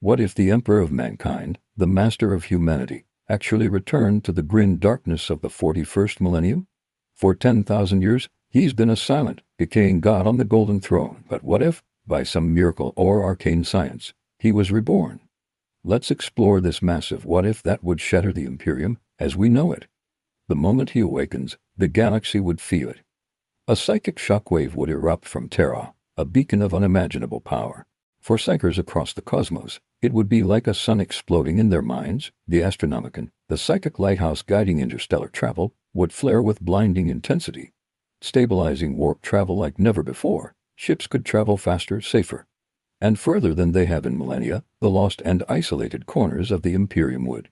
What if the Emperor of mankind, the master of humanity, actually returned to the grim darkness of the 41st millennium? For 10,000 years, he's been a silent, decaying god on the golden throne. But what if, by some miracle or arcane science, he was reborn? Let's explore this massive what if that would shatter the Imperium as we know it. The moment he awakens, the galaxy would feel it. A psychic shockwave would erupt from Terra, a beacon of unimaginable power. For psychers across the cosmos, it would be like a sun exploding in their minds. The Astronomicon, the psychic lighthouse guiding interstellar travel, would flare with blinding intensity, stabilizing warp travel like never before. Ships could travel faster, safer, and further than they have in millennia. The lost and isolated corners of the Imperium would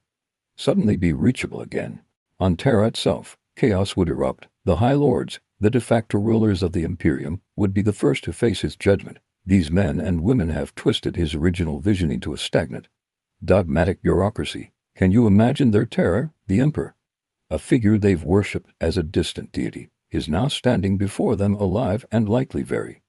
suddenly be reachable again. On Terra itself, chaos would erupt. The High Lords, the de facto rulers of the Imperium, would be the first to face his judgment. These men and women have twisted his original vision into a stagnant, dogmatic bureaucracy. Can you imagine their terror? The Emperor, a figure they've worshipped as a distant deity, is now standing before them alive and likely very,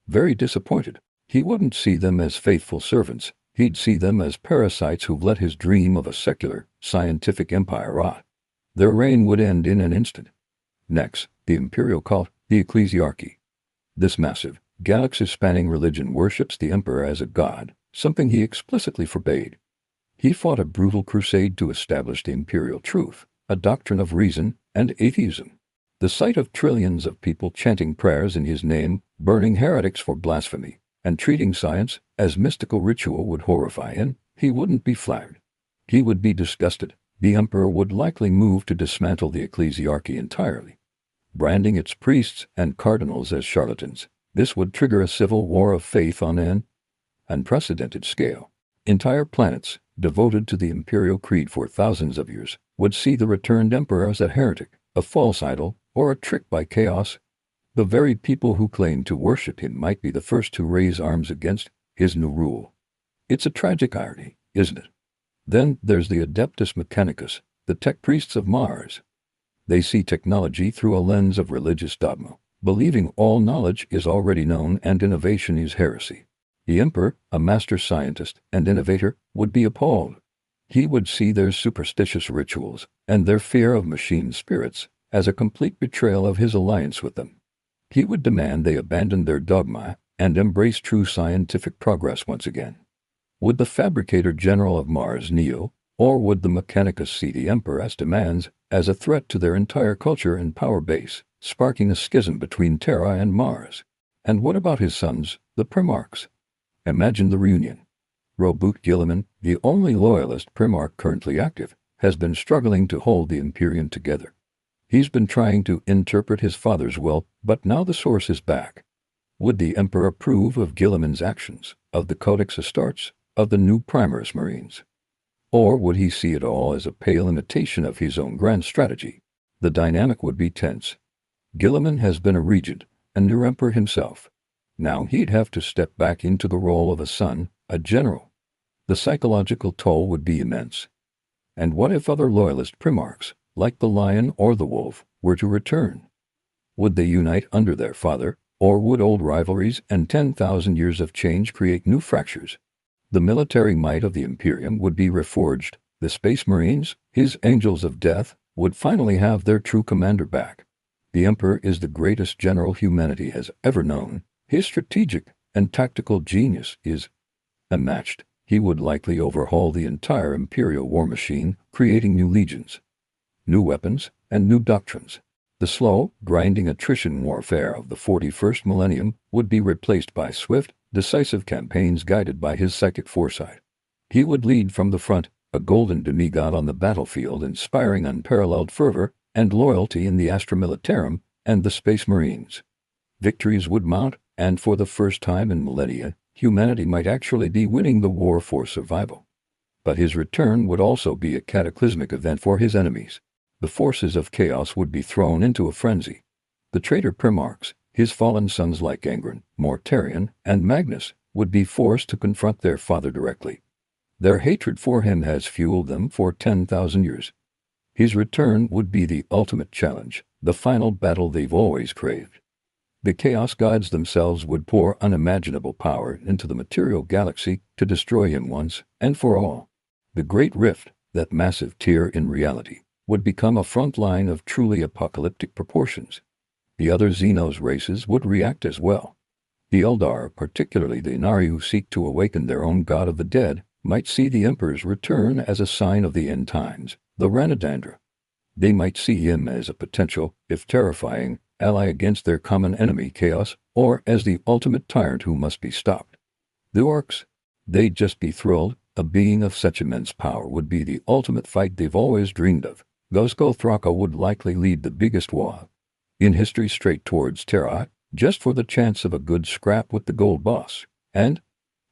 very disappointed. He wouldn't see them as faithful servants. He'd see them as parasites who've let his dream of a secular, scientific empire rot. Their reign would end in an instant. Next, the imperial cult, the ecclesiarchy. This massive, galaxy-spanning religion worships the emperor as a god, something he explicitly forbade. He fought a brutal crusade to establish the imperial truth, a doctrine of reason and atheism. The sight of trillions of people chanting prayers in his name, burning heretics for blasphemy, and treating science as mystical ritual would horrify him. He wouldn't be flattered. He would be disgusted. The emperor would likely move to dismantle the ecclesiarchy entirely, branding its priests and cardinals as charlatans. This would trigger a civil war of faith on an unprecedented scale. Entire planets, devoted to the imperial creed for thousands of years, would see the returned emperor as a heretic, a false idol, or a trick by chaos. The very people who claim to worship him might be the first to raise arms against his new rule. It's a tragic irony, isn't it? Then there's the Adeptus Mechanicus, the tech priests of Mars. They see technology through a lens of religious dogma, believing all knowledge is already known and innovation is heresy. The emperor, a master scientist and innovator, would be appalled. He would see their superstitious rituals and their fear of machine spirits as a complete betrayal of his alliance with them. He would demand they abandon their dogma and embrace true scientific progress once again. Would the fabricator general of Mars kneel, or would the Mechanicus see the emperor's demands as a threat to their entire culture and power base, sparking a schism between Terra and Mars? And what about his sons, the Primarchs? Imagine the reunion. Guilliman, the only loyalist Primarch currently active, has been struggling to hold the Imperium together. He's been trying to interpret his father's will, but now the source is back. Would the Emperor approve of Guilliman's actions, of the Codex Astartes, of the new Primarchs Marines? Or would he see it all as a pale imitation of his own grand strategy? The dynamic would be tense. Guilliman has been a regent, a new emperor himself. Now he'd have to step back into the role of a son, a general. The psychological toll would be immense. And what if other loyalist Primarchs, like the lion or the wolf, were to return? Would they unite under their father, or would old rivalries and 10,000 years of change create new fractures? The military might of the Imperium would be reforged. The Space Marines, his angels of death, would finally have their true commander back. The Emperor is the greatest general humanity has ever known. His strategic and tactical genius is unmatched. He would likely overhaul the entire imperial war machine, creating new legions, new weapons, and new doctrines. The slow, grinding attrition warfare of the 41st millennium would be replaced by swift, decisive campaigns guided by his psychic foresight. He would lead from the front, a golden demigod on the battlefield, inspiring unparalleled fervor and loyalty in the Astra Militarum and the Space Marines. Victories would mount, and for the first time in millennia, humanity might actually be winning the war for survival. But his return would also be a cataclysmic event for his enemies. The forces of chaos would be thrown into a frenzy. The traitor Primarchs, his fallen sons like Angron, Mortarion, and Magnus, would be forced to confront their father directly. Their hatred for him has fueled them for 10,000 years. His return would be the ultimate challenge, the final battle they've always craved. The Chaos Gods themselves would pour unimaginable power into the material galaxy to destroy him once and for all. The Great Rift, that massive tear in reality, would become a front line of truly apocalyptic proportions. The other Xenos races would react as well. The Eldar, particularly the Inari who seek to awaken their own god of the dead, might see the Emperor's return as a sign of the end times, the Ranadandra. They might see him as a potential, if terrifying, ally against their common enemy Chaos, or as the ultimate tyrant who must be stopped. The Orcs? They'd just be thrilled. A being of such immense power would be the ultimate fight they've always dreamed of. Guzko Thraka would likely lead the biggest war in history straight towards Terra, just for the chance of a good scrap with the gold boss. And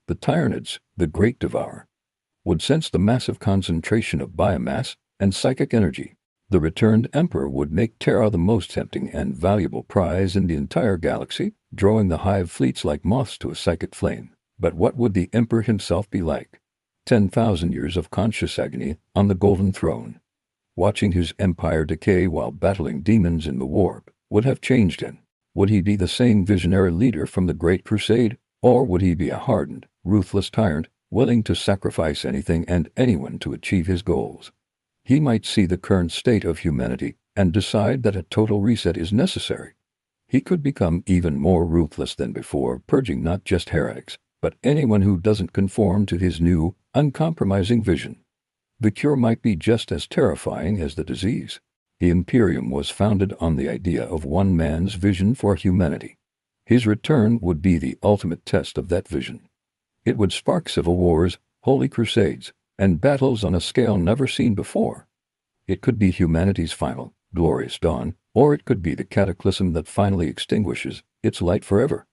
the Tyranids, the Great Devourer, would sense the massive concentration of biomass and psychic energy. The returned Emperor would make Terra the most tempting and valuable prize in the entire galaxy, drawing the hive fleets like moths to a psychic flame. But what would the Emperor himself be like? 10,000 years of conscious agony on the Golden Throne, watching his empire decay while battling demons in the warp, would have changed him. Would he be the same visionary leader from the Great Crusade, or would he be a hardened, ruthless tyrant, willing to sacrifice anything and anyone to achieve his goals? He might see the current state of humanity and decide that a total reset is necessary. He could become even more ruthless than before, purging not just heretics, but anyone who doesn't conform to his new, uncompromising vision. The cure might be just as terrifying as the disease. The Imperium was founded on the idea of one man's vision for humanity. His return would be the ultimate test of that vision. It would spark civil wars, holy crusades, and battles on a scale never seen before. It could be humanity's final, glorious dawn, or it could be the cataclysm that finally extinguishes its light forever.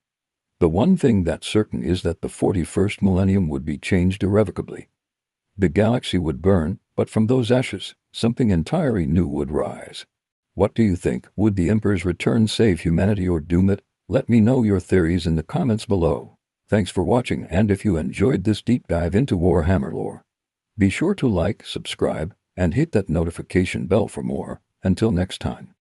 The one thing that's certain is that the 41st millennium would be changed irrevocably. The galaxy would burn, but from those ashes, something entirely new would rise. What do you think? Would the Emperor's return save humanity or doom it? Let me know your theories in the comments below. Thanks for watching, and if you enjoyed this deep dive into Warhammer lore, be sure to like, subscribe, and hit that notification bell for more. Until next time.